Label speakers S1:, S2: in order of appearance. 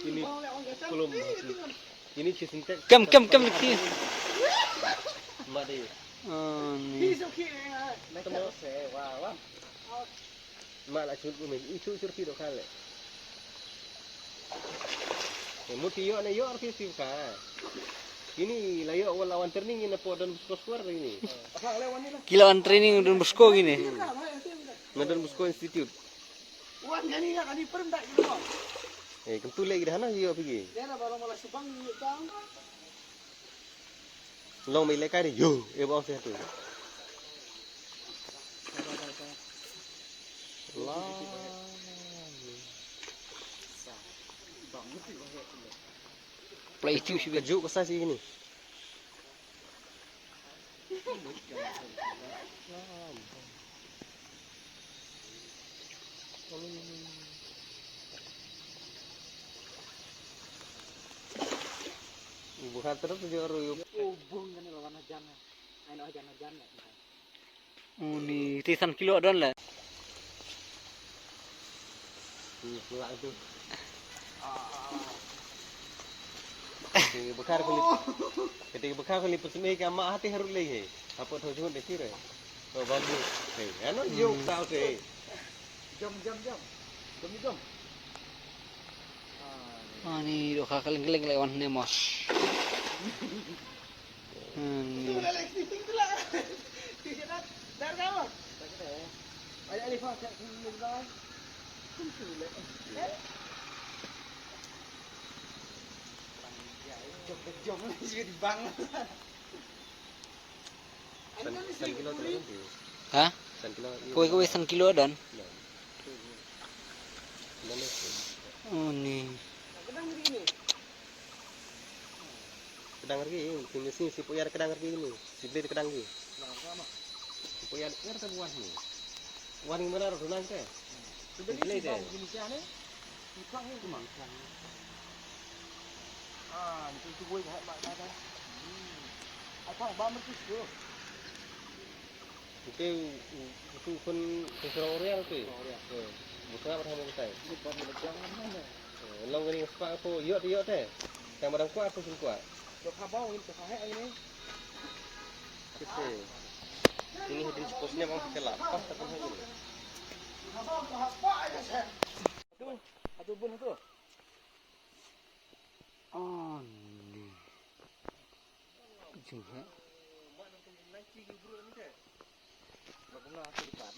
S1: Ini belum ini sintek.
S2: Kem lagi.
S1: Mak dia.
S2: Ni.
S1: Mak lah curut kumis. Itu curut hidup kali. Muti yo na yo arti ka. Ini layo lawan training ini podon skor ini.
S2: Kiloan training Don Bosco gini.
S1: Don Bosco Institute.
S3: Wan gani ya kani perm tak gitu.
S1: Kentu lagi dah na yo pergi.
S3: Dia na baru malah subang ni tang.
S1: Long mai lekari yo bawang satu. Lah.
S2: Play itu sih.
S1: Kejuk kesah sih ini. Bukan terus dia royok.
S3: Bung kan lawan ajan. Aino ajan.
S2: Ni 3 kilo don lah.
S1: Pula itu. Bekar kulit. Ketika bekar kulit pesemi ke mak hati harus lagi. Apa tahu cuma dekir. Oh bambu. Ano jauh tahu sih.
S3: Jom.
S2: Ni dok kaling-kaling lewan ni mos.
S3: Itu lelek sting tu lah. Tidak dar kau. Ayah ni faham tak ni dah. Jom lagi juga di bang.
S1: Kilo terus.
S2: Hah? Kue 1 kilo don. Ni.
S1: Kedang lagi, sini si puyar kedang lagi ini, si beli kedang lagi. Si puyar ngar sebuah ni. Wani mana runang ke? Beli deh.
S3: Itu gue kat mak dah. Apa bamber tu tu.
S1: Itu pun seorang orang tu. Bukan apa yang kita.
S3: Ini bamber jangan mana.
S1: Long gini sepak aku, yot deh. Yang barang kuat aku pun kuat.
S3: Dok habau ini tu kahek ini.
S1: Kita. Ini hadis posnya mau kita lapas tak ini.
S3: Habau apa aja saya. Itu pun tu.
S2: Ni. Juga.
S3: Bagus lah tu dekat.